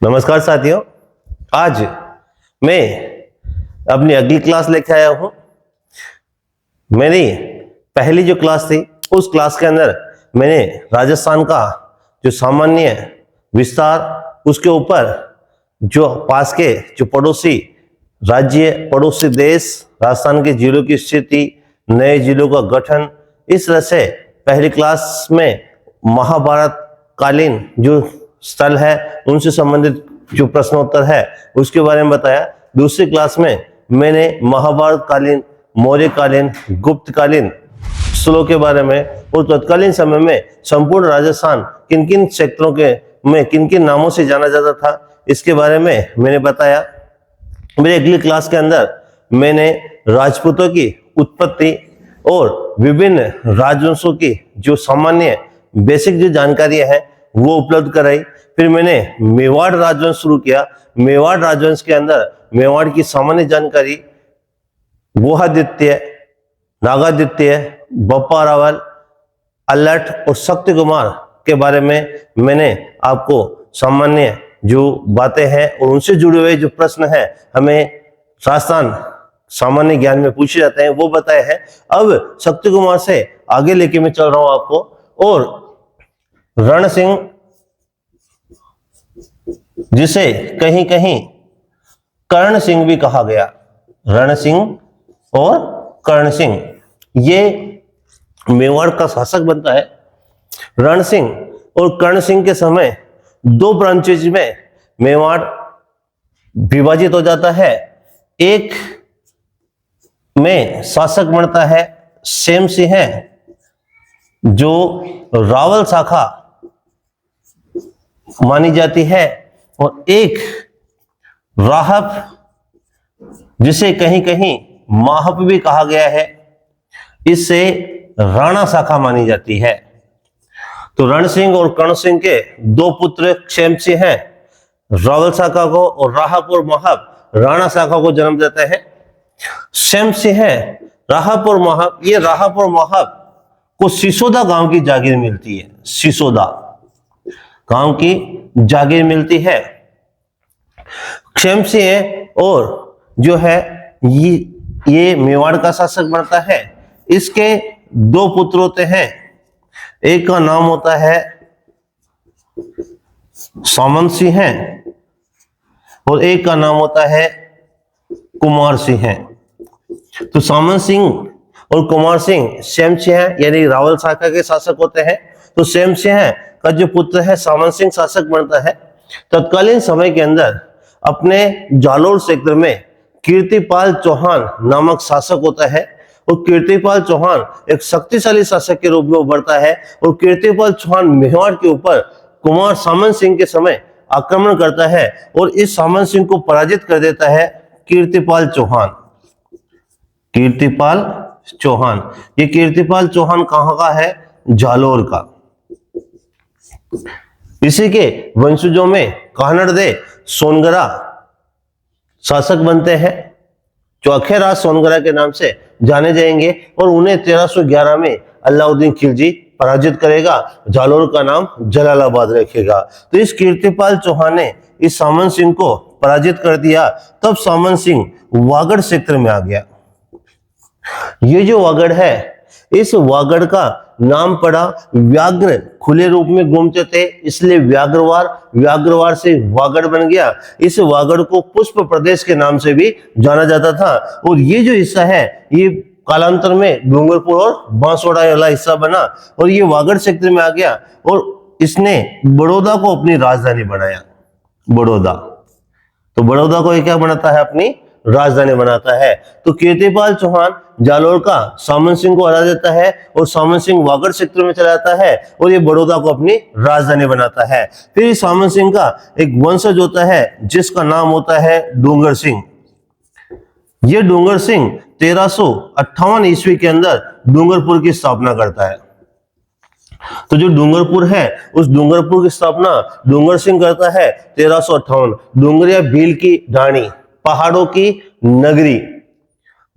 नमस्कार साथियों, आज मैं अपनी अगली क्लास लेके आया हूं। मेरी पहली जो क्लास थी उस क्लास के अंदर मैंने राजस्थान का जो सामान्य विस्तार, उसके ऊपर जो पास के जो पड़ोसी राज्य, पड़ोसी देश, राजस्थान के जिलों की स्थिति, नए जिलों का गठन, इस तरह से पहली क्लास में महाभारत कालीन जो स्थल है उनसे संबंधित जो प्रश्नोत्तर है उसके बारे में बताया। दूसरी क्लास में मैंने महाभारत कालीन, मौर्य कालीन, गुप्त कालीन स्थलों के बारे में और तत्कालीन समय में संपूर्ण राजस्थान किन किन क्षेत्रों के में किन किन नामों से जाना जाता था इसके बारे में मैंने बताया। मेरी अगली क्लास के अंदर मैंने राजपूतों की उत्पत्ति और विभिन्न राजवंशों की जो सामान्य बेसिक जो जानकारी है वो उपलब्ध कराई। फिर मैंने मेवाड़ राजवंश शुरू किया। मेवाड़ राजवंश के अंदर मेवाड़ की सामान्य जानकारी, गुहादित्य, नागादित्य, बप्पा रावल, अल्लट और शक्ति कुमार के बारे में मैंने आपको सामान्य जो बातें हैं और उनसे जुड़े हुए जो प्रश्न हैं हमें राजस्थान सामान्य ज्ञान में पूछे जाते हैं वो बताए हैं। अब शक्ति कुमार से आगे लेके मैं चल रहा हूं आपको, और रण सिंह, जिसे कहीं कहीं कर्ण सिंह भी कहा गया, रण सिंह और कर्ण सिंह, ये मेवाड़ का शासक बनता है। रण सिंह और कर्ण सिंह के समय दो ब्रांचेज में मेवाड़ विभाजित हो जाता है। एक में शासक बनता है सेम सिंह, जो रावल शाखा मानी जाती है, और एक राहब, जिसे कहीं कहीं माहप भी कहा गया है, इससे राणा शाखा मानी जाती है। तो रण सिंह और कर्ण सिंह के दो पुत्र क्षेम सिंह हैं, रावल शाखा को, और राहब और माहप राणा शाखा को जन्म देते हैं। क्षेम सिंह है, राहब और माहप, ये राहब और माहप को सिसोदा गांव की जागीर मिलती है। सिसोदा गांव की जागीर मिलती है। क्षेम सिंह और जो है ये मेवाड़ का शासक बनता है। इसके दो पुत्र होते हैं, एक का नाम होता है सामंत सिंह और एक का नाम होता है कुमार सिंह। तो सामंत सिंह और कुमार सिंह सेम सिंह यानी रावल शाखा के शासक होते हैं। तो सेम सिंह का जो पुत्र है सामंत सिंह शासक बनता है। तत्कालीन समय के अंदर अपने जालोर क्षेत्र में कीर्तिपाल चौहान नामक शासक होता है, और कीर्तिपाल चौहान एक शक्तिशाली शासक के रूप में उभरता है, और कीर्तिपाल चौहान मेवाड़ के ऊपर कुमार सामंत सिंह के समय आक्रमण करता है और इस सामंत सिंह को पराजित कर देता है कीर्तिपाल चौहान। कीर्तिपाल चौहान, ये कीर्तिपाल चौहान कहां का है? जालोर का। इसी के वंशजों में कानड़दे सोनगरा शासक बनते हैं, चौखेराज सोनगरा के नाम से जाने जाएंगे, और उन्हें 1311 में अलाउद्दीन खिलजी पराजित करेगा। जालोर का नाम जलालाबाद रखेगा। तो इस कीर्तिपाल चौहान ने इस सामंत सिंह को पराजित कर दिया। तब सामंत सिंह वागड़ क्षेत्र में आ गया। ये जो वागड़ है, इस वागड़ का नाम पड़ा, व्याघ्र खुले रूप में घूमते थे इसलिए व्याघ्रवार से वागड़ बन गया। इस वागड़ को पुष्प प्रदेश के नाम से भी जाना जाता था। और ये जो हिस्सा है ये कालांतर में डूंगरपुर और बांसवाड़ा वाला हिस्सा बना, और ये वागड़ क्षेत्र में आ गया, और इसने बड़ौदा को अपनी राजधानी बनाया। बड़ौदा, तो बड़ौदा को ये क्या बनाता है? अपनी राजधानी बनाता है। तो कीर्तिपाल चौहान जालोर का सामंत सिंह को हरा देता है, और सामंत सिंह वागड़ क्षेत्र में चला जाता है, और ये बड़ौदा को अपनी राजधानी बनाता है। फिर सामंत सिंह का एक वंशज होता है जिसका नाम होता है डूंगर सिंह। ये डूंगर सिंह 1358 ईस्वी के अंदर डूंगरपुर की स्थापना करता है। तो जो डूंगरपुर है उस डूंगरपुर की स्थापना डूंगर सिंह करता है 1358। डूंगरिया भील की ढाणी, पहाड़ों की नगरी,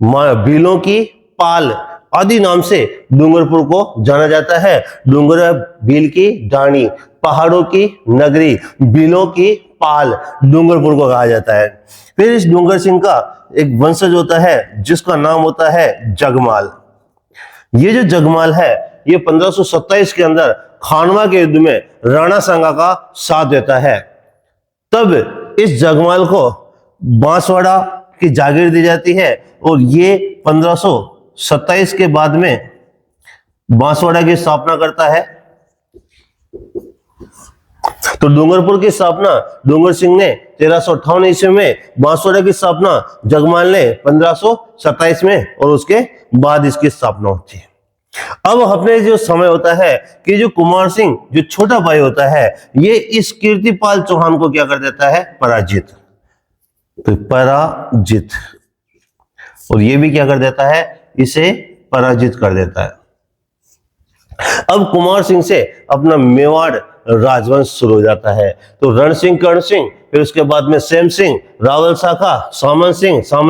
भीलों की पाल आदि नाम से डूंगरपुर को जाना जाता है। डूंगरिया भील की ढाणी, पहाड़ों की नगरी, भीलों की पाल डूंगरपुर को कहा जाता है। फिर इस डूंगर सिंह का एक वंशज होता है जिसका नाम होता है जगमाल। ये जो जगमाल है ये 1527 के अंदर खानवा के युद्ध में राणा सांगा का साथ देता है। तब इस जगमाल को बांसवाड़ा की जागीर दी जाती है और ये 1527 के बाद में बांसवाड़ा की स्थापना करता है। तो डूंगरपुर की स्थापना डूंगर सिंह ने 1358 ईस्वी में, बांसवाड़ा की स्थापना जगमाल ने 1527 में और उसके बाद इसकी स्थापना होती है। अब अपने जो समय होता है कि जो कुमार सिंह जो छोटा भाई होता है ये इस कीर्तिपाल चौहान को क्या कर देता है, पराजित। तो पराजित, और ये भी क्या कर देता है, इसे पराजित कर देता है। अब कुमार सिंह से अपना मेवाड़ राजवंश शुरू हो जाता है। तो रण सिंह, कर्ण सिंह, फिर उसके बाद में सेम सिंह, रावल शाखा, सामन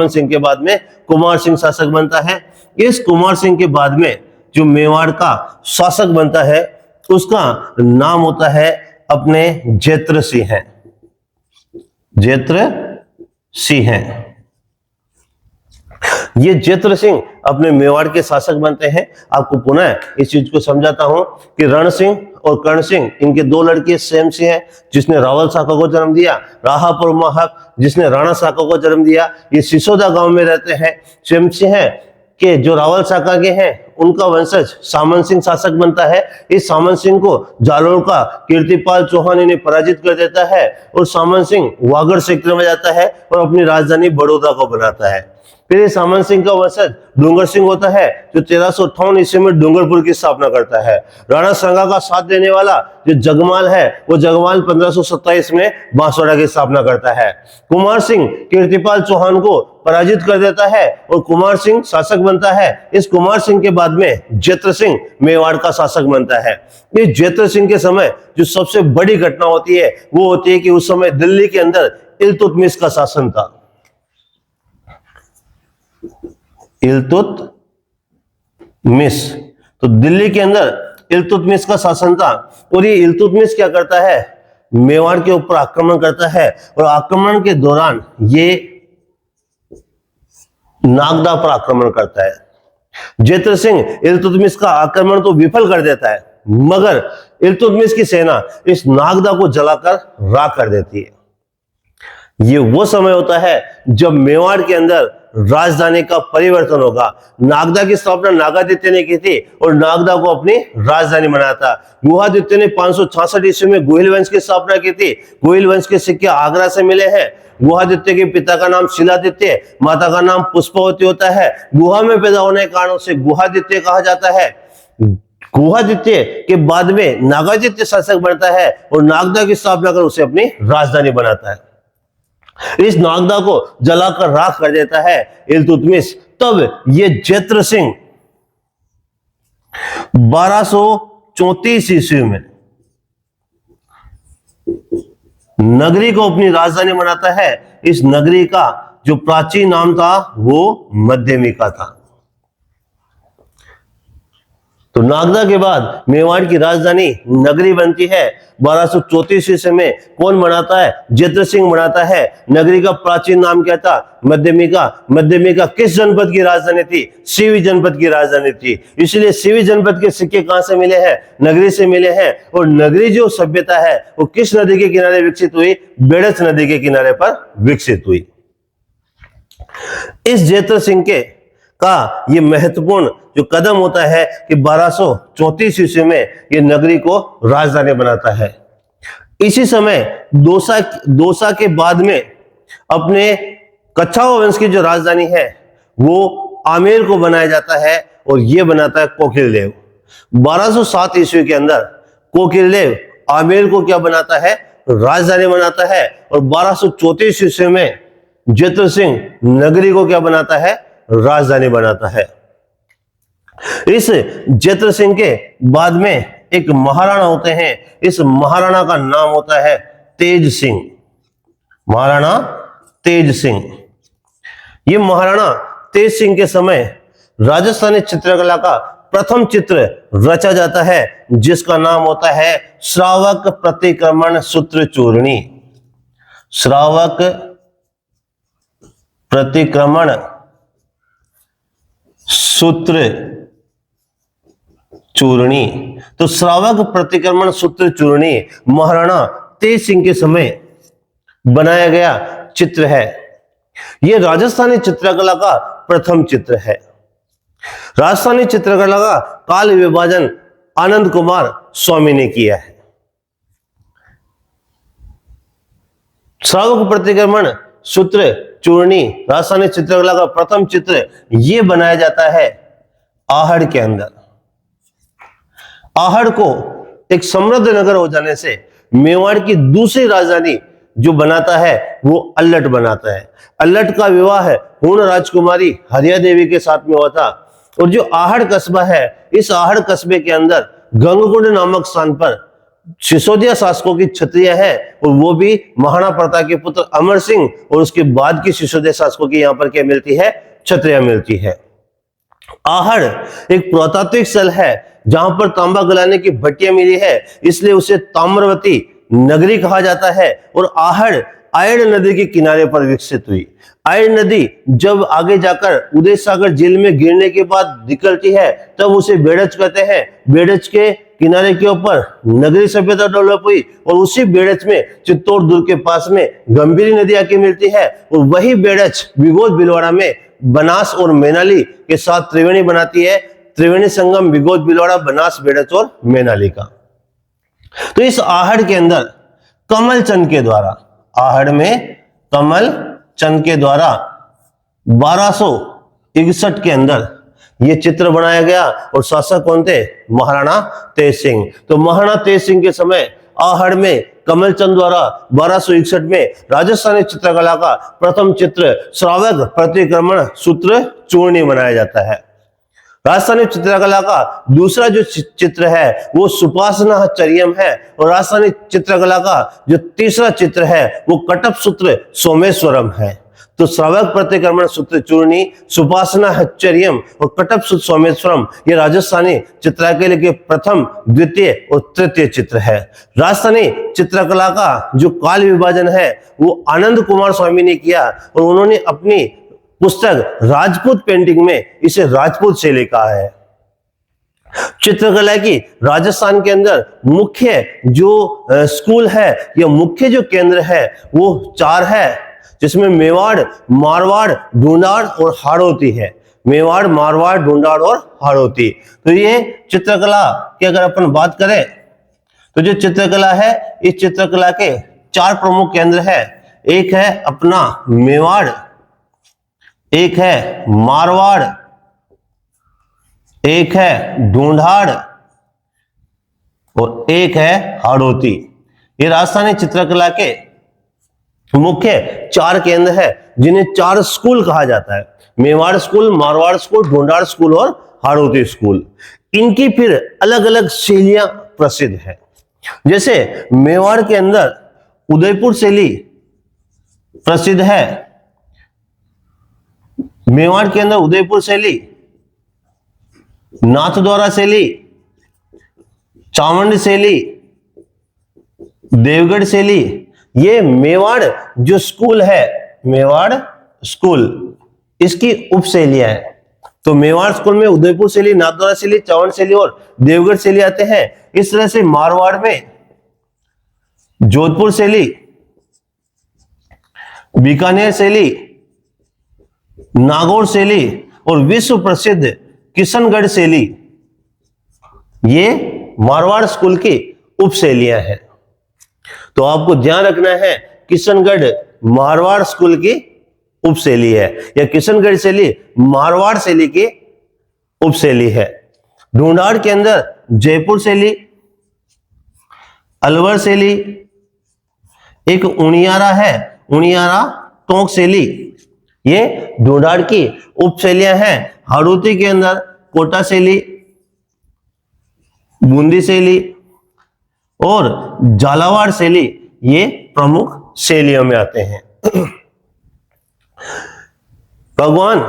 सिंह के बाद में कुमार सिंह शासक बनता है। इस कुमार सिंह के बाद में जो मेवाड़ का शासक बनता है उसका नाम होता है अपने जेत्र सिंह। जेत्र सिंह, ये जेत्र सिंह अपने मेवाड़ के शासक बनते हैं। आपको पुनः इस चीज को समझाता हूं कि रण सिंह और कर्ण सिंह इनके दो लड़के सेम सिंह हैं जिसने रावल शाखा को जन्म दिया, राहापुर महक जिसने राणा शाखा को जन्म दिया। ये सिसोदा गांव में रहते हैं। सेम सिंह के जो रावल शाखा के हैं उनका वंशज सामन सिंह शासक बनता है। इस सामन सिंह को जालोर का कीर्तिपाल चौहान इन्हें पराजित कर देता है और सामन सिंह वागड़ क्षेत्र में जाता है और अपनी राजधानी बड़ौदा को बनाता है। फिर सामन सिंह का वंशज डूंगर सिंह होता है जो 1358 ईस्वी में डूंगरपुर की स्थापना करता है। राणा सांगा का साथ देने वाला जो जगमाल है वो जगमाल 1527 में बांसवाड़ा की स्थापना करता है। कुमार सिंह कीर्तिपाल चौहान को पराजित कर देता है और कुमार सिंह शासक बनता है। इस कुमार सिंह के बाद में जेत्र सिंह मेवाड़ का शासक बनता है। इस जेत्र सिंह के समय जो सबसे बड़ी घटना होती है वो होती है कि उस समय दिल्ली के अंदर इल्तुतमिश का शासन था। इल्तुतमिश, तो दिल्ली के अंदर इल्तुतमिश का शासन था और ये इल्तुतमिश क्या करता है, मेवाड़ के ऊपर आक्रमण करता है और आक्रमण के दौरान ये नागदा पर आक्रमण करता है। जेत्र सिंह इल्तुतमिश का आक्रमण तो विफल कर देता है मगर इल्तुतमिश की सेना इस नागदा को जलाकर राख कर देती है। ये वो समय होता है जब मेवाड़ के अंदर राजधानी का परिवर्तन होगा। नागदा की स्थापना नागादित्य ने की थी और नागदा को अपनी राजधानी बनाया था। गुहादित्य ने 566 ईस्वी में गोहिल वंश की स्थापना की थी। गोहिल वंश के सिक्के आगरा से मिले हैं। गुहादित्य के पिता का नाम शिलादित्य, माता का नाम पुष्पवती होता है। गुहा में पैदा होने के कारण से गुहादित्य कहा जाता है। गुहादित्य के बाद में नागादित्य शासक बनता है और नागदा की स्थापना कर उसे अपनी राजधानी बनाता है। इस नागदा को जलाकर राख कर देता है इल्तुतमिश। तब ये जेत्र सिंह 1234 ईस्वी में नगरी को अपनी राजधानी बनाता है। इस नगरी का जो प्राचीन नाम था वो मध्यमिका था। तो नागदा के बाद मेवाड़ की राजधानी नगरी बनती है। 1234 ईस्वी में कौन बनाता है, जेत्र सिंह बनाता है। नगरी का प्राचीन नाम क्या था, मध्यमिका। मध्यमिका किस जनपद की राजधानी थी, सीवी जनपद की राजधानी थी। इसलिए सीवी जनपद के सिक्के कहां से मिले हैं, नगरी से मिले हैं। और नगरी जो सभ्यता है वो किस नदी के किनारे विकसित हुई, बेड़च नदी के किनारे पर विकसित हुई। इस जेत्र सिंह के का ये महत्वपूर्ण जो कदम होता है कि 1234 ईस्वी में ये नगरी को राजधानी बनाता है। इसी समय दोसा के बाद में अपने कच्छावा वंश की जो राजधानी है वो आमेर को बनाया जाता है और ये बनाता है कोकिलदेव। 1207 ईस्वी के अंदर कोकिलदेव आमेर को क्या बनाता है, राजधानी बनाता है। और 1234 ईस्वी में जेत्र सिंह नगरी को क्या बनाता है, राजधानी बनाता है। इस जेत्र सिंह के बाद में एक महाराणा होते हैं। इस महाराणा का नाम होता है तेज सिंह। महाराणा तेज सिंह। ये महाराणा तेज सिंह के समय राजस्थानी चित्रकला का प्रथम चित्र रचा जाता है जिसका नाम होता है श्रावक प्रतिक्रमण सूत्र चूर्णी। श्रावक प्रतिक्रमण सूत्र चूर्णी। तो श्रावक प्रतिक्रमण सूत्र चूर्णी महाराणा तेज सिंह के समय बनाया गया चित्र है। यह राजस्थानी चित्रकला का प्रथम चित्र है। राजस्थानी चित्रकला का काल विभाजन आनंद कुमार स्वामी ने किया है। श्रावक प्रतिक्रमण सूत्र चूर्णी राजस्थानी चित्रकला का प्रथम चित्र यह बनाया जाता है आहड़ के अंदर। आहड़ को एक समृद्ध नगर हो जाने से मेवाड़ की दूसरी राजधानी जो बनाता है वो अल्लट बनाता है। अल्लट का विवाह पूर्ण राजकुमारी हरिया देवी के साथ में हुआ था। और जो आहड़ कस्बा है, इस आहड़ कस्बे के अंदर गंगकुंड नामक स्थान पर सिसोदिया शासकों की छत्रियां है, और वो भी महाराणा प्रताप के पुत्र अमर सिंह और उसके बाद की सिसोदिया शासकों की यहां पर क्या मिलती है, छत्रियां मिलती है। आहड़ एक पुरातात्विक स्थल है जहां पर तांबा गलाने की भट्टियां मिली है, इसलिए उसे ताम्रवती नगरी कहा जाता है। और आहड़ आयड़ नदी के किनारे पर विकसित हुई। आयड़ नदी जब आगे जाकर उदय सागर झील में गिरने के बाद निकलती है तब उसे बेड़च कहते हैं। बेड़च के किनारे के ऊपर नगरी सभ्यता डेवलप हुई, और उसी बेड़च में चित्तौड़ दुर्ग के पास में गंभीरी नदी आके मिलती है, और वही बेड़च विगोद भीलवाड़ा में बनास और मैनाली के साथ त्रिवेणी बनाती है। त्रिवेणी संगम विगोद भीलवाड़ा, बनास, बेड़च और मैनाली का। तो इस आहड़ के अंदर कमल चंद के द्वारा, आहड़ में कमल चंद के द्वारा 1261 के अंदर यह चित्र बनाया गया। और शासक कौन थे, महाराणा तेज सिंह। तो महाराणा तेज सिंह के समय आहड़ में कमल चंद द्वारा 1261 में राजस्थानी चित्रकला का प्रथम चित्र श्रावक प्रतिक्रमण सूत्र चूर्णी बनाया जाता है। राजस्थानी चित्रकला का दूसरा जो चित्र है वो सुपासना चर्यम है, और राजस्थानी चित्रकला का जो तीसरा चित्र है वो कटप सूत्र सोमेश्वरम है। तो श्रावक प्रतिक्रमण सूत्र चूर्णी, सुपासना हच्चर्यम और कटप सूत्र सोमेश्वरम ये राजस्थानी चित्रकला के प्रथम, द्वितीय और तृतीय चित्र है। राजस्थानी चित्रकला का जो काल विभाजन है वो आनंद कुमार स्वामी ने किया, और उन्होंने अपनी पुस्तक राजपूत पेंटिंग में इसे राजपूत शैली कहा है। चित्रकला की राजस्थान के अंदर मुख्य जो स्कूल है या मुख्य जो केंद्र है वो 4 है, जिसमें मेवाड़, मारवाड़, ढूंढाड़ और हाड़ौती है। मेवाड़, मारवाड़, ढूंढाड़ और हाड़ौती। तो ये चित्रकला की अगर अपन बात करें तो जो चित्रकला है, इस चित्रकला के 4 प्रमुख केंद्र है। एक है अपना मेवाड़, एक है मारवाड़, एक है ढूंढाड़ और एक है हाड़ौती। ये राजस्थानी चित्रकला के मुख्य 4 केंद्र है, जिन्हें 4 स्कूल कहा जाता है। Mewar school, Marwar school, Dhundhar school और हाड़ौती स्कूल। इनकी फिर अलग अलग शैलियां प्रसिद्ध है। जैसे मेवाड़ के अंदर उदयपुर शैली प्रसिद्ध है। मेवाड़ के अंदर उदयपुर शैली, नाथद्वारा शैली, चावंड शैली, देवगढ़ शैली, ये मेवाड़ जो स्कूल है, मेवाड़ स्कूल, इसकी उप शैलियां हैं। तो मेवाड़ स्कूल में उदयपुर शैली, नाथद्वारा शैली, चावंड शैली और देवगढ़ शैली आते हैं। इस तरह से मारवाड़ में जोधपुर शैली, बीकानेर शैली, नागौर शैली और विश्व प्रसिद्ध किशनगढ़ शैली, ये मारवाड़ स्कूल की उप शैलियां हैं। तो आपको ध्यान रखना है, किशनगढ़ मारवाड़ स्कूल की उप शैली है, या किशनगढ़ शैली मारवाड़ शैली की उप शैली है। ढूंढाड़ के अंदर जयपुर शैली, अलवर शैली, एक उनियारा है, उनियारा टोंक शैली, ये ढूंढाड़ की उप शैलियां हैं। हाड़ौती के अंदर कोटा शैली, बूंदी शैली और झालावाड़ शैली ये प्रमुख शैलियों में आते हैं। भगवान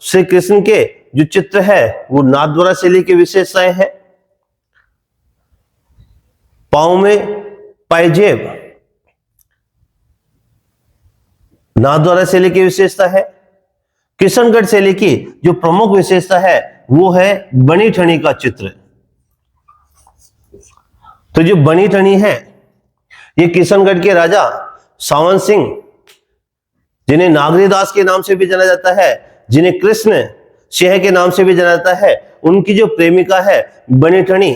श्री कृष्ण के जो चित्र है वो नाथद्वारा शैली की विशेषताएं हैं। पांव में पायजेब, नाथद्वारा शैली की विशेषता है। किशनगढ़ शैली की जो प्रमुख विशेषता है वो है बनी ठनी का चित्र। तो जो बनी ठनी है ये किशनगढ़ के राजा सावन सिंह, जिन्हें नागरीदास के नाम से भी जाना जाता है, जिन्हें कृष्ण सिंह के नाम से भी जाना जाता है, उनकी जो प्रेमिका है बनी ठनी,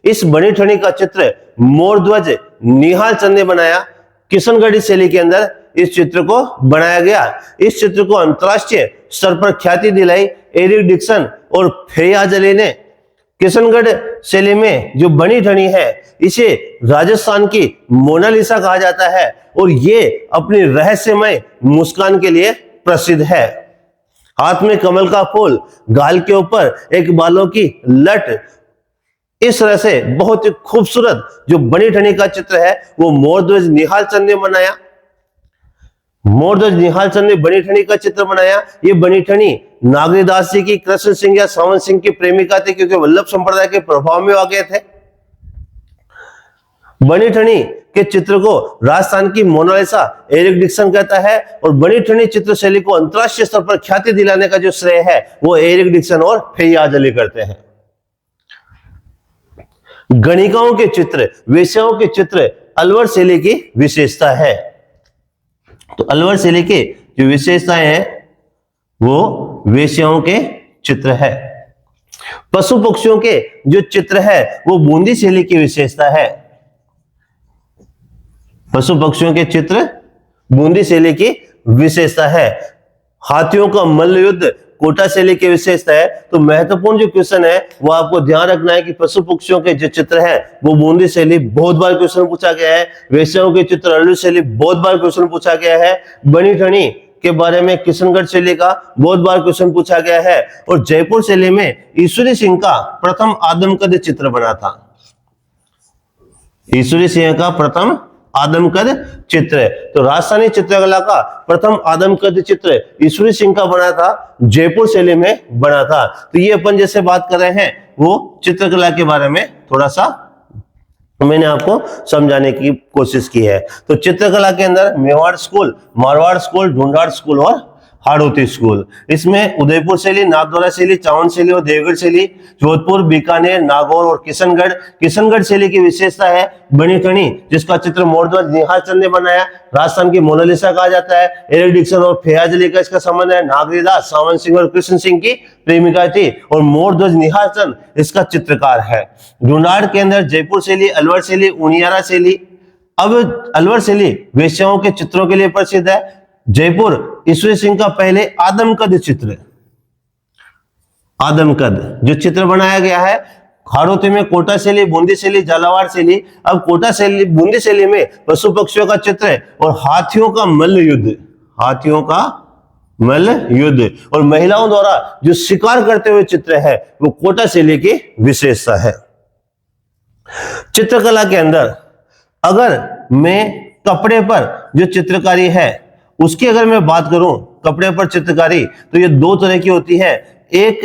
इस बनी ठनी का चित्र मोरध्वज निहाल चंद ने बनाया। किशनगढ़ी शैली के अंदर इस चित्र को बनाया गया। इस चित्र को अंतरराष्ट्रीय स्तर पर ख्याति दिलाई एरिक डिक्सन और फैयाज अली ने। किशनगढ़ शैली में जो बनी ठनी है इसे राजस्थान की मोनालिसा कहा जाता है और ये अपनी रहस्यमय मुस्कान के लिए प्रसिद्ध है। हाथ में कमल का फूल, गाल के ऊपर एक बालों की लट, इस तरह से बहुत ही खूबसूरत जो बनी ठनी का चित्र है वो मोरध्वज निहाल चंद ने बनाया। मोरध्वज निहाल चंद ने बनी ठनी का चित्र बनाया। ये बनी ठनी नागरीदास जी की, कृष्ण सिंह या सावन सिंह की प्रेमिका थी, क्योंकि वल्लभ संप्रदाय के प्रभाव में आ गए थे। बनी ठनी के चित्र को राजस्थान की मोनालिसा एरिक डिक्सन कहता है और बनी ठनी चित्र शैली को अंतरराष्ट्रीय स्तर पर ख्याति दिलाने का जो श्रेय है वो एरिक डिक्सन और फैयाज अली करते हैं। गणिकाओं के चित्र, वेश्याओं के चित्र अलवर शैली की विशेषता है। तो अलवर शैली की जो विशेषताएं हैं वो वेश्याओं के चित्र है। पशु पक्षियों के जो चित्र है वो बूंदी शैली की विशेषता है। पशु पक्षियों के चित्र बूंदी शैली की विशेषता है। हाथियों का मल्ल युद्ध कोटा शैली की विशेषता है। तो महत्वपूर्ण जो क्वेश्चन है वो आपको ध्यान रखना है कि पशु पक्षियों के जो चित्र है वो बूंदी शैली, बहुत बार क्वेश्चन पूछा गया है। वेश्याओं के चित्र अलवर शैली, बहुत बार क्वेश्चन पूछा गया है। बनी ठनी के बारे में किशनगढ़ शैली का बहुत बार क्वेश्चन पूछा गया है। और जयपुर शैली में ईश्वरी सिंह का प्रथम आदमकद चित्र बना था। ईश्वरी सिंह का प्रथम आदमकद चित्र, तो राजस्थानी चित्रकला का प्रथम आदमकद चित्र ईश्वरी सिंह का बना था, जयपुर शैली में बना था। तो ये अपन जैसे बात कर रहे हैं वो चित्रकला के बारे में थोड़ा सा मैंने आपको समझाने की कोशिश की है। तो चित्रकला के अंदर Mewar school, Marwar school, Dhundhar school और हाड़ौती स्कूल। इसमें उदयपुर शैली, नाथद्वारा शैली, चावन शैली और देवगढ़ शैली, जोधपुर, बीकानेर, नागौर और किशनगढ़। किशनगढ़ शैली की विशेषता है बनी ठनी, जिसका चित्र मोरध्वज निहाल चंद ने बनाया। राजस्थान की मोनालिसा कहा जाता है। एरिक डिक्सन और फैयाज अली का इसका संबंध है। नागरीदास, सावन सिंह और कृष्ण सिंह की प्रेमिका थी और मोरध्वज निहाल चंद इसका चित्रकार है। ढूंढाड़ के अंदर जयपुर शैली, अलवर शैली, उनियारा शैली। अब अलवर शैली वेश्याओं के चित्रों के लिए प्रसिद्ध है। जयपुर ईश्वरी सिंह का पहले आदमकद चित्र, आदमकद जो चित्र बनाया गया है। हाड़ौती में कोटा शैली, बूंदी शैली, झालावाड़ शैली। अब कोटा शैली, बूंदी शैली में पशु पक्षियों का चित्र है और हाथियों का मल्ल युद्ध, हाथियों का मल्ल युद्ध और महिलाओं द्वारा जो शिकार करते हुए चित्र है वो कोटा शैली की विशेषता है। चित्रकला के अंदर अगर मैं कपड़े पर जो चित्रकारी है उसकी अगर मैं बात करूं, कपड़े पर चित्रकारी, तो ये दो तरह की होती है। एक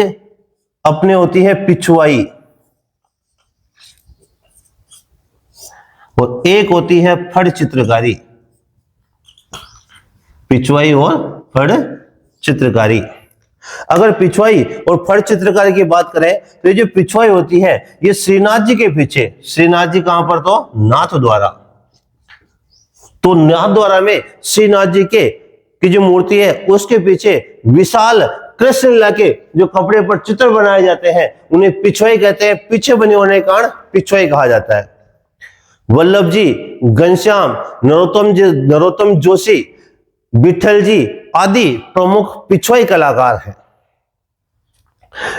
अपने होती है पिछुआई और एक होती है फड़ चित्रकारी। पिछुआई और फड़ चित्रकारी। अगर पिछुआई और फड़ चित्रकारी की बात करें तो ये जो पिछुआई होती है ये श्रीनाथ जी के पीछे, श्रीनाथ जी कहां पर, तो नाथ द्वारा। तो नाथ द्वारा में श्रीनाथ जी की जो मूर्ति है उसके पीछे विशाल कृष्ण लीला के जो कपड़े पर चित्र बनाए जाते हैं उन्हें पिछुआई कहते हैं। पीछे बने होने के कारण पिछुआई कहा जाता है। वल्लभ जी, घनश्याम, नरोत्तम जोशी, विठल जी आदि प्रमुख पिछुआई कलाकार हैं।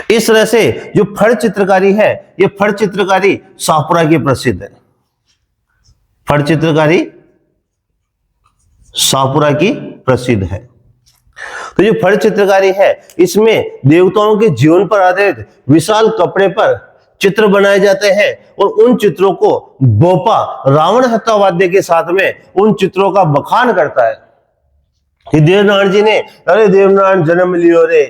इस तरह से जो फड़ चित्रकारी है ये फड़ चित्रकारी शाहपुरा की प्रसिद्ध है। फड़ चित्रकारी शाहपुरा की प्रसिद्ध है। तो जो फड़ चित्रकारी है इसमें देवताओं के जीवन पर आधारित विशाल कपड़े पर चित्र बनाए जाते हैं और उन चित्रों को बोपा रावण हत्या वाद्य के साथ में उन चित्रों का बखान करता है कि देवनारायण जी ने, अरे देवनारायण जन्म लियो रे,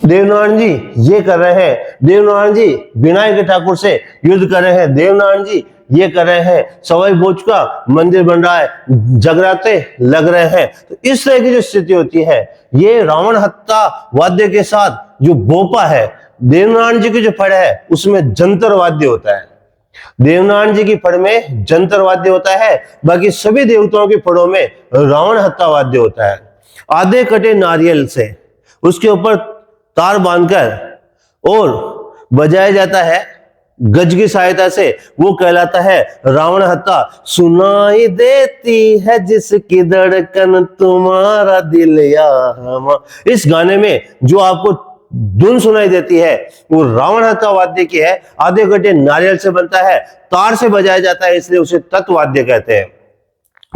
देवनारायण जी ये कर रहे हैं, देवनारायण जी विनायक ठाकुर से युद्ध कर रहे हैं, देवनारायण जी ये कर रहे हैं, सवाई भोज का मंदिर बन रहा है, जगराते लग रहे हैं। तो इस तरह की जो स्थिति होती है, ये रावण हत्या वाद्य के साथ जो भोपा है, देवनारायण जी की जो फड़ है उसमें जंतर वाद्य होता है। देवनारायण जी की फड़ में जंतर वाद्य होता है, बाकी सभी देवताओं की फड़ों में रावण हत्या वाद्य होता है। आधे कटे नारियल से उसके ऊपर तार बांधकर और बजाया जाता है गज की सहायता से, वो कहलाता है रावण हत्या। सुनाई देती है जिसकी धड़कन तुम्हारा दिल या हम। इस गाने में जो आपको धुन सुनाई देती है वो रावण हत्या वाद्य की है। आधे घंटे नारियल से बनता है, तार से बजाया जाता है, इसलिए उसे तत्वाद्य कहते हैं।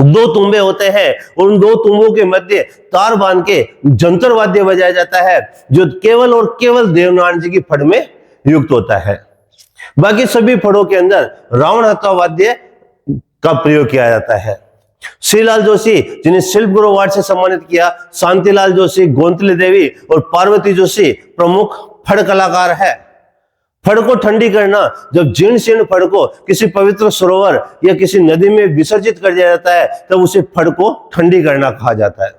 दो तुम्बे होते हैं, उन दो तुम्बों के मध्य तार बांध के जंतर वाद्य बजाया जाता है, जो केवल और केवल देवनारायण जी की फड़ में युक्त होता है। बाकी सभी फड़ों के अंदर रावण हत्या वाद्य का प्रयोग किया जाता है। श्रीलाल जोशी, जिन्हें शिल्प गुरु अवार्ड से सम्मानित किया, शांतिलाल जोशी, गोंतली देवी और पार्वती जोशी प्रमुख फड़ कलाकार है। फड़ को ठंडी करना, जब जीर्ण शीर्ण फड़ को किसी पवित्र सरोवर या किसी नदी में विसर्जित कर दिया जाता है, तब उसे फड़ को ठंडी करना कहा जाता है।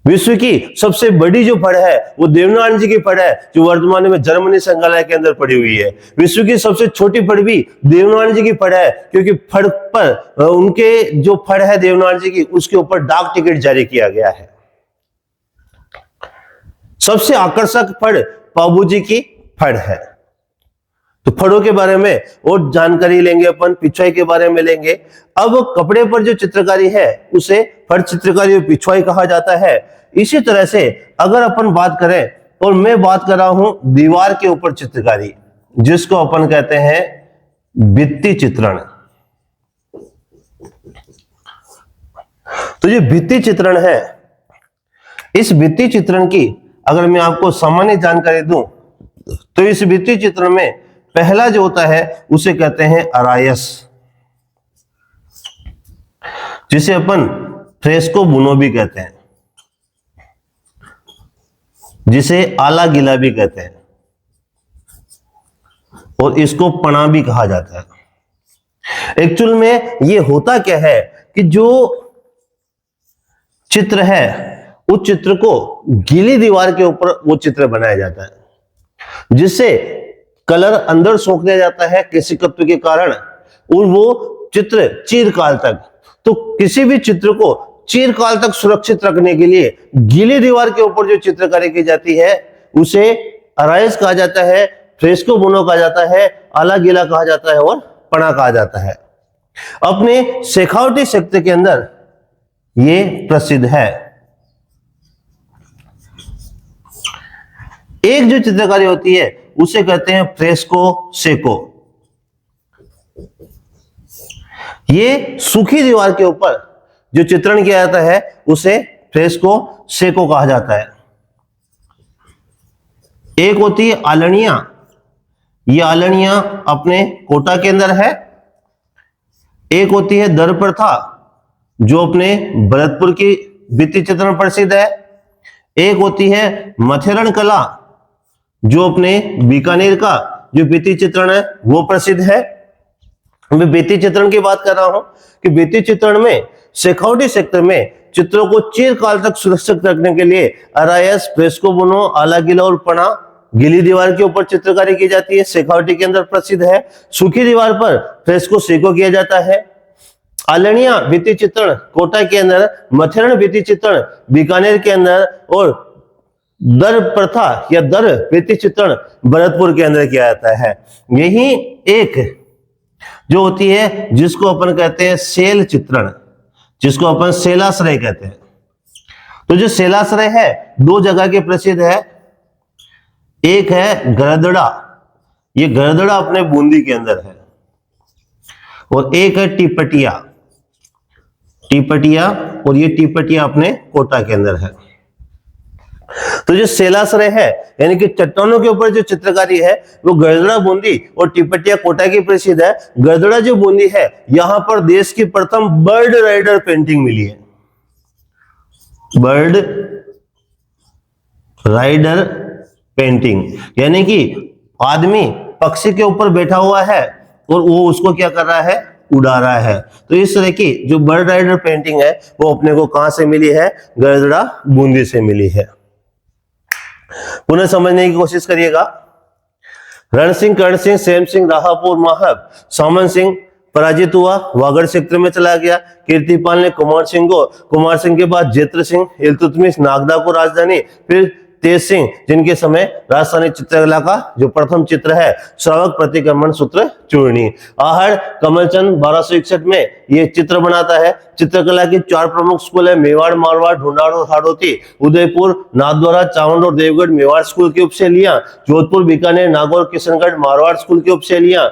विश्व की सबसे बड़ी जो फड़ है वो देवनारायण जी की फड़ है, जो वर्तमान में जर्मनी संग्रहालय के अंदर पड़ी हुई है। विश्व की सबसे छोटी फड़ भी देवनारायण जी की फड़ है, क्योंकि फड़ पर उनके जो फड़ है देवनारायण जी की, उसके ऊपर डाक टिकट जारी किया गया है। सबसे आकर्षक फड़ पाबू जी की फड़ है। तो फड़ों के बारे में और जानकारी लेंगे अपन, पिछवाई के बारे में लेंगे। अब कपड़े पर जो चित्रकारी है उसे फड़ चित्रकारी और पिछवाई कहा जाता है। इसी तरह से अगर अपन बात करें, और मैं बात कर रहा हूं दीवार के ऊपर चित्रकारी, जिसको अपन कहते हैं भित्ति चित्रण। तो जो भित्ति चित्रण है, इस भित्ति चित्रण की अगर मैं आपको सामान्य जानकारी दूं, तो इस भित्ति चित्रण में पहला जो होता है उसे कहते हैं अरायस, जिसे अपन फ्रेस्को बुनो भी कहते हैं, जिसे आला गिला भी कहते हैं, और इसको पना भी कहा जाता है। एक्चुअल में ये होता क्या है कि जो चित्र है उस चित्र को गीली दीवार के ऊपर वो चित्र बनाया जाता है, जिससे कलर अंदर सोख दिया जाता है केशिकत्व के कारण, और वो चित्र चिरकाल तक, तो किसी भी चित्र को चिरकाल तक सुरक्षित रखने के लिए गीली दीवार के ऊपर जो चित्रकारी की जाती है उसे अराइज कहा जाता है, फ्रेस्को बुनो कहा जाता है, आला गीला कहा जाता है और पना कहा जाता है। अपने शेखावटी क्षेत्र के अंदर ये प्रसिद्ध है। एक जो चित्रकारी होती है उसे कहते हैं फ्रेस्को सेको। ये सूखी दीवार के ऊपर जो चित्रण किया जाता है उसे फ्रेस्को सेको कहा जाता है। एक होती है आलनिया, ये आलनिया अपने कोटा के अंदर है। एक होती है दर प्रथा, जो अपने भरतपुर की भित्ति चित्रण प्रसिद्ध है। एक होती है मथेरण कला, जो अपने बीकानेर का जो भित्ति चित्रण है वो प्रसिद्ध है। मैं भित्ति चित्रण की बात कर रहा हूं कि भित्ति चित्रण में शेखावटी क्षेत्र में चित्रों को चिरकाल तक सुरक्षित रखने के लिए अरायस, फ्रेस्को बुनो, आला गीला और पना गीली दीवार के ऊपर चित्रकारी की जाती है, शेखावटी के अंदर प्रसिद्ध है। सूखी दीवार पर फ्रेस्को सेको किया जाता है। आलनिया भित्ति चित्रण कोटा के अंदर, मथेरण भित्ति चित्रण बीकानेर के अंदर, और दर प्रथा या दर भित्ति चित्रण भरतपुर के अंदर किया जाता है। यही एक जो होती है जिसको अपन कहते हैं सेल चित्रण, जिसको अपन सेलाश्रय कहते हैं। तो जो सेलाश्रय है दो जगह के प्रसिद्ध है। एक है गरदड़ा, ये गरदड़ा अपने बूंदी के अंदर है, और एक है टिपटिया, टिपटिया, और ये टिपटिया अपने कोटा के अंदर है। तो जो सेलाश्रय है यानी कि चट्टानों के ऊपर जो चित्रकारी है वो गरदड़ा बूंदी और टिपटिया कोटा की प्रसिद्ध है। गरदड़ा जो बूंदी है यहां पर देश की प्रथम बर्ड राइडर पेंटिंग मिली है। बर्ड राइडर पेंटिंग यानी कि आदमी पक्षी के ऊपर बैठा हुआ है और वो उसको क्या कर रहा है, उड़ा रहा है। तो इस तरह की जो बर्ड राइडर पेंटिंग है वो अपने को कहां से मिली है, गरजड़ा बूंदी से मिली है। पुनः समझने की कोशिश करिएगा। रण सिंह, कर्ण सिंह, सेम सिंह, राहापुर, माहब, सामन सिंह पराजित हुआ, वागड़ क्षेत्र में चला गया। कीर्तिपाल ने कुमार सिंह को, कुमार सिंह के बाद जेत्र सिंह, इल्तुतमिश, नागदा को राजधानी, फिर तेज सिंह, जिनके समय राजस्थानी चित्रकला का जो प्रथम चित्र है श्रावक प्रतिक्रमण सूत्र चूर्णी। आहड़ कमलचंद 1261 में ये चित्र बनाता है। चित्रकला की 4 प्रमुख स्कूल है, मेवाड़, मारवाड़, ढूंढाड़ और हाड़ौती। उदयपुर, नाथद्वारा, चावंड और देवगढ़ मेवाड़ स्कूल की उपशैलियां। जोधपुर, बीकानेर, नागौर, किशनगढ़ मारवाड़ स्कूल की उपशैलियां।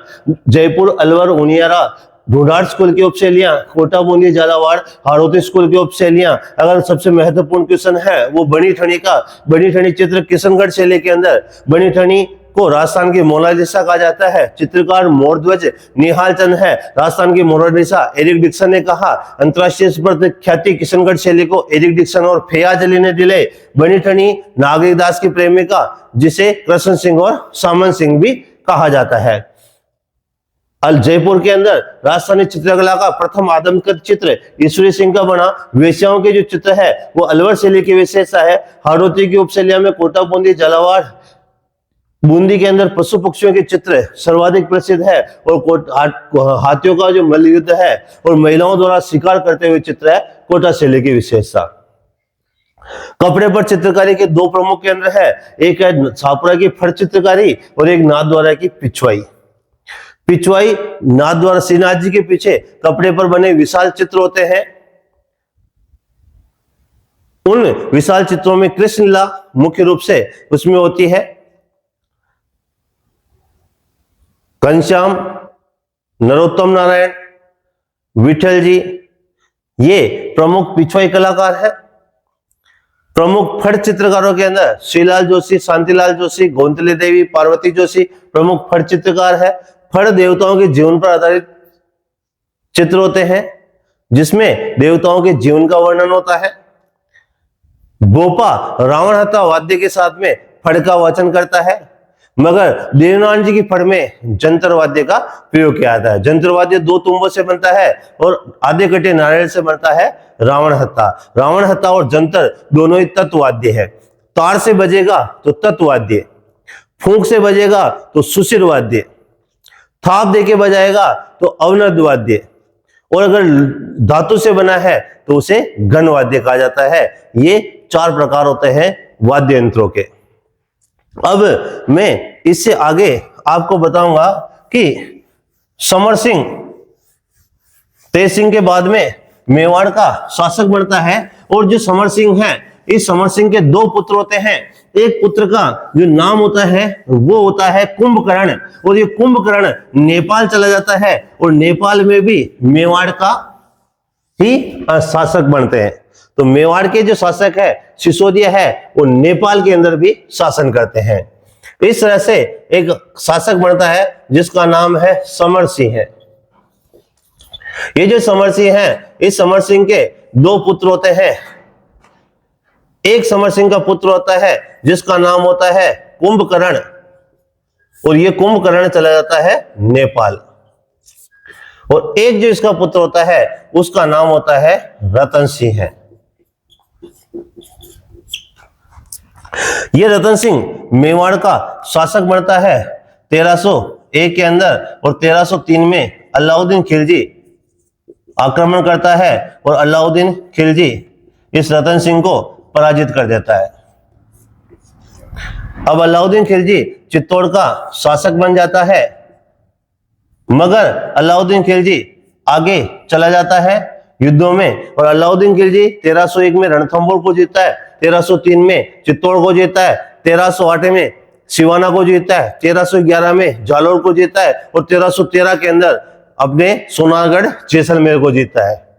जयपुर, अलवर, उनियारा, ढूंढाड़ स्कूल की उपशैलियां। कोटा, बूंदी, झालावाड़, हाड़ौती स्कूल की उपशैलियां। अगर सबसे महत्वपूर्ण क्वेश्चन है वो बनी ठनी का, बनी ठनी चित्र किशनगढ़ शैली के अंदर। बनी ठनी को राजस्थान की मोनालिसा कहा जाता है। चित्रकार मोरध्वज निहाल चंद है। राजस्थान की मोनालिसा एरिक डिक्सन ने कहा। अंतरराष्ट्रीय स्तर पर ख्याति किशनगढ़ शैली को एरिक डिक्सन और फैयाज अली ने दिले। बनी ठनी नागरिक दास की प्रेमिका, जिसे कृष्ण सिंह और सामन सिंह भी कहा जाता है। जयपुर के अंदर राजस्थानी चित्रकला का प्रथम आदमकद चित्र ईश्वरी सिंह का बना। वेश्याओं के जो चित्र है वो अलवर शैली की विशेषता है। हाड़ौती की उपशैलिया में कोटा, बूंदी, झालावाड़, बूंदी के अंदर पशु पक्षियों के चित्र सर्वाधिक प्रसिद्ध है। और हाथियों का जो मल्लयुद्ध है और महिलाओं द्वारा शिकार करते हुए चित्र है कोटा शैली की विशेषता। कपड़े पर चित्रकारी के 2 प्रमुख केंद्र है, एक है छापुरा की फट चित्रकारी और एक नाथद्वारा की पिछवाई। पिछवाई नाथद्वारा श्रीनाथ जी के पीछे कपड़े पर बने विशाल चित्र होते हैं। उन विशाल चित्रों में कृष्ण लीला मुख्य रूप से उसमें होती है। घनश्याम, नरोत्तम नारायण, विठल जी, ये प्रमुख पिछवाई कलाकार है। प्रमुख फट चित्रकारों के अंदर श्रीलाल जोशी, शांतिलाल जोशी, गोंतली देवी, पार्वती जोशी प्रमुख फट चित्रकार है। फट देवताओं के जीवन पर आधारित चित्र होते हैं, जिसमें देवताओं के जीवन का वर्णन होता है। बोपा रावण हत्या वाद्य के साथ में फट का वाचन करता है, मगर देवनारायण जी की फट में जंतर वाद्य का प्रयोग किया जाता है। जंतर वाद्य 2 तुम्बों से बनता है और आधे कटे नारियल से बनता है रावण हत्ता। रावण हत्ता और जंतर दोनों ही तत्ववाद्य है। तार से बजेगा तो तत्ववाद्य, फूंक से बजेगा तो सुशिर वाद्य, थाप देके बजाएगा तो अवनद वाद्य, और अगर धातु से बना है तो उसे घन वाद्य कहा जाता है। ये 4 प्रकार होते हैं वाद्य यंत्रों के। अब मैं इससे आगे आपको बताऊंगा कि समर सिंह तेज सिंह के बाद में मेवाड़ का शासक बनता है। और जो समर सिंह है, इस समर सिंह के 2 पुत्र होते हैं। एक पुत्र का जो नाम होता है वो होता है कुंभकर्ण, और ये कुंभकर्ण नेपाल चला जाता है और नेपाल में भी मेवाड़ का ही शासक बनते हैं। तो मेवाड़ के जो शासक है सिसोदिया है वो नेपाल के अंदर भी शासन करते हैं। इस तरह से एक शासक बनता है जिसका नाम है समर सिंह है। ये जो समर सिंह है, इस समर सिंह के 2 पुत्र होते हैं। एक समर सिंह का पुत्र होता है जिसका नाम होता है कुंभकर्ण, और ये कुंभकर्ण चला जाता है नेपाल। और एक जो इसका पुत्र होता है उसका नाम होता है रतन सिंह है। ये रतन सिंह मेवाड़ का शासक बनता है 1301 के अंदर, और 1303 में अलाउद्दीन खिलजी आक्रमण करता है और अलाउद्दीन खिलजी इस रतन सिंह को पराजित कर देता है। अब अलाउद्दीन खिलजी चित्तौड़ का शासक बन जाता है, मगर अलाउद्दीन खिलजी आगे चला जाता है युद्धों में, और अलाउद्दीन खिलजी 1301 में रणथंभौर को जीतता है, 1303 में चित्तौड़ को जीतता है, 1308 में सिवाना को जीतता है, 1311 में जालौर को जीतता है, और 1313 के अंदर अपने सोनारगढ़ जैसलमेर को जीतता है।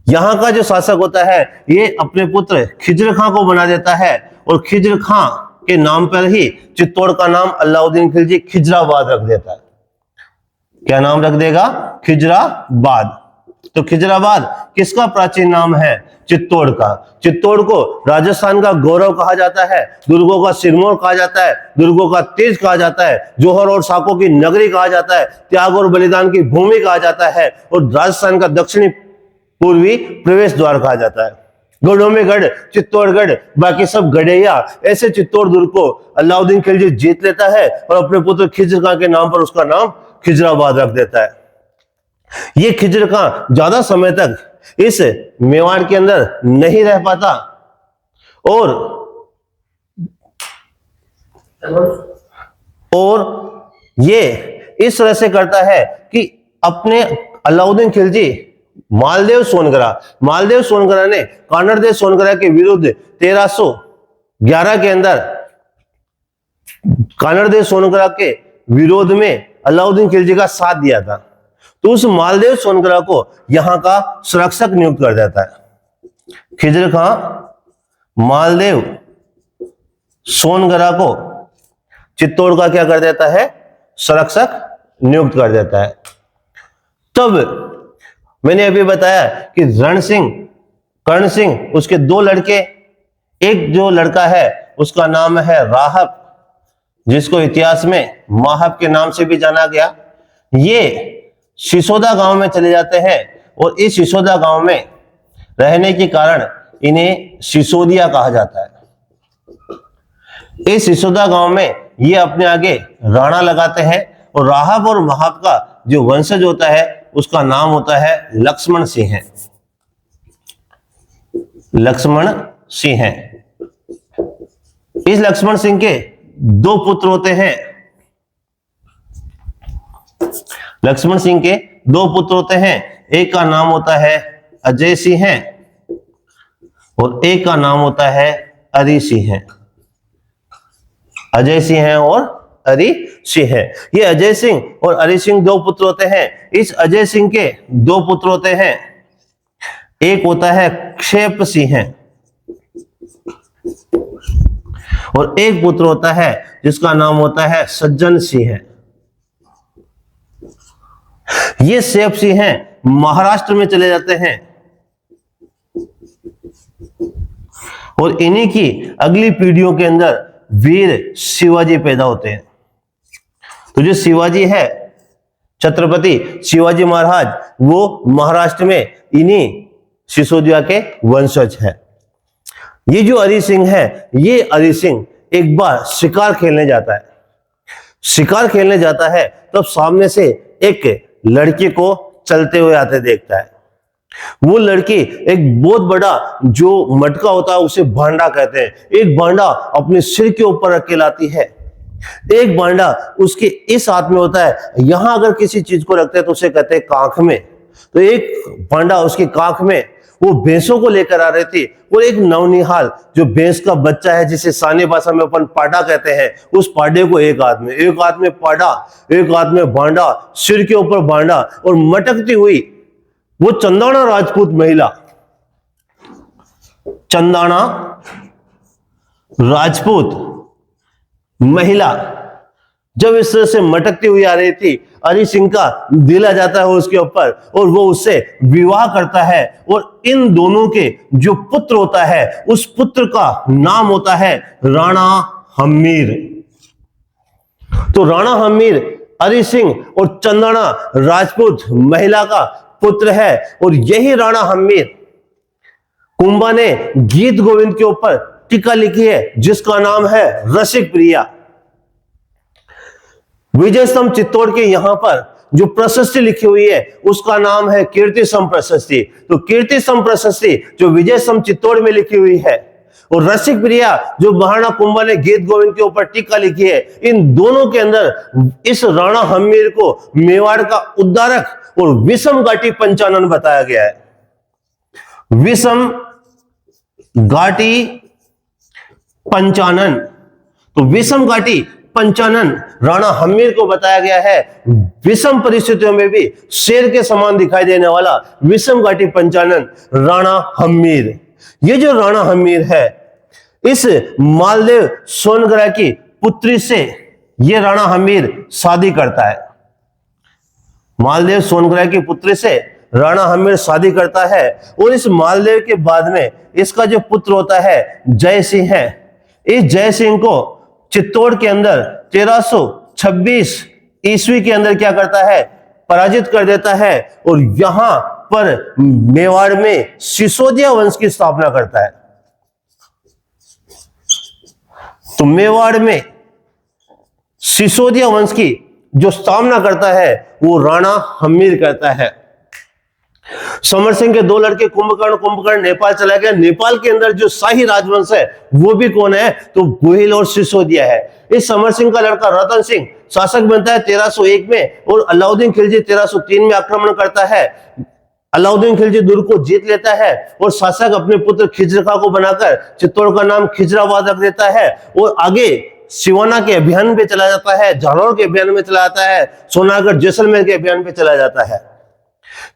यहां का जो शासक होता है ये अपने पुत्र खिज्र खां को बना देता है, और खिज्र खां के नाम पर ही चित्तौड़ का नाम अलाउद्दीन खिलजी खिजराबाद रख देता है। क्या नाम रख देगा? खिजराबाद। तो खिजराबाद किसका प्राचीन नाम है? चित्तौड़ का। चित्तौड़ को राजस्थान का गौरव कहा जाता है, दुर्गों का सिरमौर कहा जाता है, दुर्गों का तेज कहा जाता है, जौहर और साकों की नगरी कहा जाता है, त्याग और बलिदान की भूमि कहा जाता है, और राजस्थान का दक्षिणी पूर्वी प्रवेश द्वार कहा जाता है। गढ़ों में गढ़, चित्तौड़गढ़, बाकी सब गढ़ैया। ऐसे चित्तौड़ दुर्ग को अलाउद्दीन खिलजी जीत लेता है और अपने पुत्र खिज्र खां के नाम पर उसका नाम खिजराबाद रख देता है। ये खिज्र खां ज्यादा समय तक इस मेवाड़ के अंदर नहीं रह पाता और ये इस तरह से करता है कि अपने अलाउद्दीन खिलजी मालदेव सोनगरा ने कानड़देव सोनगरा के विरुद्ध 1311 के अंदर कानड़देव सोनगरा के विरोध में अलाउद्दीन खिलजी का साथ दिया था। तो उस मालदेव सोनगरा को यहां का संरक्षक नियुक्त कर देता है। खिज्र खां मालदेव सोनगरा को चित्तौड़ का क्या कर देता है? संरक्षक नियुक्त कर देता है। तब मैंने अभी बताया कि रण सिंह, कर्ण सिंह, उसके दो लड़के, एक जो लड़का है उसका नाम है राहब, जिसको इतिहास में माहब के नाम से भी जाना गया। ये सिसोदा गांव में चले जाते हैं और इस सिसोदा गांव में रहने के कारण इन्हें सिसोदिया कहा जाता है। इस सिसोदा गांव में ये अपने आगे राणा लगाते हैं और राहब और माहब का जो वंशज होता है उसका नाम होता है लक्ष्मण सिंह। लक्ष्मण सिंह। इस लक्ष्मण सिंह के दो पुत्र होते हैं। लक्ष्मण सिंह के दो पुत्र होते हैं, एक का नाम होता है अजय सिंह और एक का नाम होता है अरि सिंह। अजय सिंह और अरि सिंह। ये अजय सिंह और अरि सिंह दो पुत्र होते हैं। इस अजय सिंह के दो पुत्र होते हैं, एक होता है क्षेप सिंह और एक पुत्र होता है जिसका नाम होता है सज्जन सिंह। ये क्षेप सिंह महाराष्ट्र में चले जाते हैं और इन्हीं की अगली पीढ़ियों के अंदर वीर शिवाजी पैदा होते हैं। तो जो शिवाजी है, छत्रपति शिवाजी महाराज, वो महाराष्ट्र में इन्हीं सिसोदिया के वंशज है। ये जो अरि सिंह है, ये अरि सिंह एक बार शिकार खेलने जाता है। शिकार खेलने जाता है तब सामने से एक लड़के को चलते हुए आते देखता है। वो लड़की एक बहुत बड़ा जो मटका होता है उसे भांडा कहते हैं। एक भांडा अपने सिर के ऊपर रख के लाती है, एक भांडा उसके इस हाथ में होता है। यहां अगर किसी चीज को रखते हैं तो उसे कहते हैं कांख में। तो एक भांडा उसके कांख में, वो भैंसों को लेकर आ रही थी और एक नवनिहाल जो भैंस का बच्चा है, जिसे सानी भाषा में अपन पाडा कहते हैं, उस पाडे को एक हाथ में पाडा, एक हाथ में भांडा, सिर के ऊपर भांडा और मटकती हुई वो चंदाना राजपूत महिला, चंदाना राजपूत महिला जब इस तरह से मटकती हुई आ रही थी, अरि सिंह का दिल आ जाता है उसके ऊपर और वो उससे विवाह करता है। और इन दोनों के जो पुत्र होता है उस पुत्र का नाम होता है राणा हम्मीर। तो राणा हम्मीर अरि सिंह और चंदाना राजपूत महिला का पुत्र है और यही राणा हम्मीर कुंभा ने गीत गोविंद के ऊपर टीका लिखी है जिसका नाम है रसिक प्रिया। विजय स्तंभ चित्तौड़ के यहां पर जो प्रशस्ति लिखी हुई है उसका नाम है कीर्ति स्तंभ प्रशस्ति। तो कीर्ति स्तंभ प्रशस्ति जो विजय स्तंभ चित्तौड़ में लिखी हुई है और रसिक प्रिया जो महाराणा कुंभा ने गीत गोविंद के ऊपर टीका लिखी है, इन दोनों के अंदर इस राणा हम्मीर को मेवाड़ का उद्धारक और विषम घाटी पंचानन बताया गया है। विषम घाटी पंचानन, तो विषम घाटी पंचानन राणा हम्मीर को बताया गया है। विषम परिस्थितियों में भी शेर के समान दिखाई देने वाला विषम घाटी पंचानन राणा हम्मीर। ये जो राणा हम्मीर है, इस मालदेव सोनगरा की पुत्री से ये राणा हम्मीर शादी करता है। मालदेव सोनगरा की पुत्री से राणा हमीर शादी करता है और इस मालदेव के बाद में इसका जो पुत्र होता है जय सिंह है, इस जय सिंह को चित्तौड़ के अंदर 1326 ईस्वी के अंदर क्या करता है, पराजित कर देता है और यहां पर मेवाड़ में सिसोदिया वंश की स्थापना करता है। तो मेवाड़ में सिसोदिया वंश की जो स्थापना करता है वो राणा हमीर करता है। समर सिंह के दो लड़के कुंभकर्ण नेपाल चला गया। नेपाल के अंदर जो शाही राजवंश है वो भी कौन है, तो गोहिल और सिसोदिया है। इस समर सिंह का लड़का रतन सिंह शासक बनता है 1301 में और अलाउद्दीन खिलजी 1303 में आक्रमण करता है। अलाउद्दीन खिलजी दुर्ग को जीत लेता है और शासक अपने पुत्र खिजर खां को बनाकर चित्तौड़ का नाम खिजराबाद रख देता है और आगे सिवाना के अभियान पे चला जाता है, जालौर के अभियान में चला जाता है, सोनागढ़ जैसलमेर के अभियान पे चला जाता है।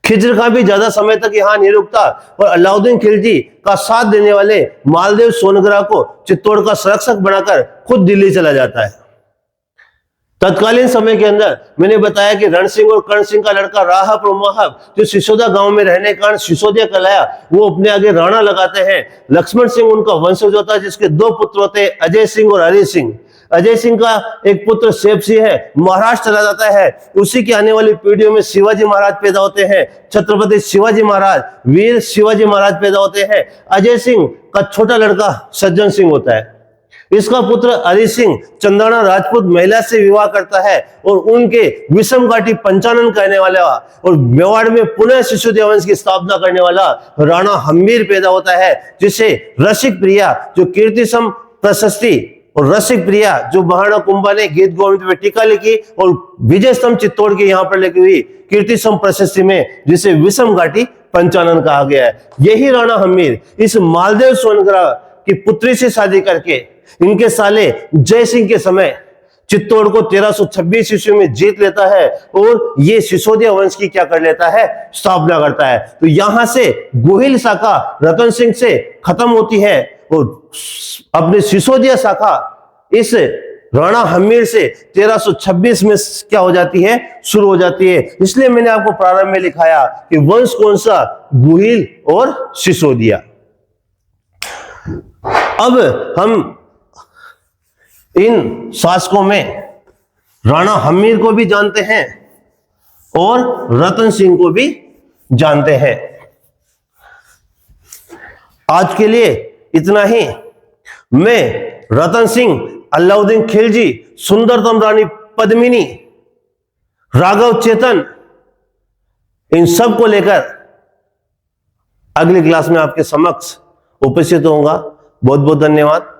खिजर खां भी ज्यादा समय तक यहां नहीं रुकता और अलाउद्दीन खिलजी का साथ देने वाले मालदेव सोनग्रा को चित्तौड़ का संरक्षक बनाकर खुद दिल्ली चला जाता है। तत्कालीन समय के अंदर मैंने बताया कि रण सिंह और कर्ण सिंह का लड़का राहब और माहब जो सिसोदा गांव में रहने के कारण सिसोदिया कहलाया, वो अपने आगे राणा लगाते हैं। लक्ष्मण सिंह उनका वंशज होता है जिसके दो पुत्र होते हैं, अजय सिंह और हरि सिंह। अजय सिंह का एक पुत्र सेब सिंह है, महाराष्ट्र चला जाता है। उसी की आने वाली पीढ़ियों में शिवाजी महाराज पैदा होते हैं, छत्रपति शिवाजी महाराज, वीर शिवाजी महाराज पैदा होते हैं। अजय सिंह का छोटा लड़का सज्जन सिंह होता है। इसका पुत्र हरि सिंह चंदाना राजपूत महिला से विवाह करता है और उनके विषम घाटी पंचानन कहने वाला और मेवाड़ में पुनः सिसोदिया वंश की स्थापना करने वाला राणा हमीर पैदा होता है, जिसे रसिक प्रिया जो कीर्तिसम प्रशस्ति और रसिक प्रिया जो महाराणा कुंभा ने गीत गोविंद में टीका लिखी और विजय स्तंभ चित्तौड़ के यहां पर लिखी हुई कीर्तिसम प्रशस्ति में जिसे विषम घाटी पंचानन कहा गया है। यही राणा हमीर इस मालदेव सोनग्रा की पुत्री से शादी करके इनके साले जय सिंह के समय चित्तौड़ को 1326 ईस्वी में जीत लेता है और ये सिसोदिया वंश की क्या कर लेता है, स्थापना करता है। तो यहां से गोहिल शाखा रतन सिंह से खत्म होती है और अपने सिसोदिया शाखा इस राणा हमीर से 1326 में क्या हो जाती है, शुरू हो जाती है। इसलिए मैंने आपको प्रारंभ में लिखाया कि वंश कौन सा, गोहिल और सिसोदिया। अब हम इन शासकों में राणा हमीर को भी जानते हैं और रतन सिंह को भी जानते हैं। आज के लिए इतना ही। मैं रतन सिंह, अलाउद्दीन खिलजी, सुंदरतम रानी पद्मिनी, राघव चेतन, इन सब को लेकर अगली क्लास में आपके समक्ष उपस्थित होऊंगा। बहुत बहुत धन्यवाद।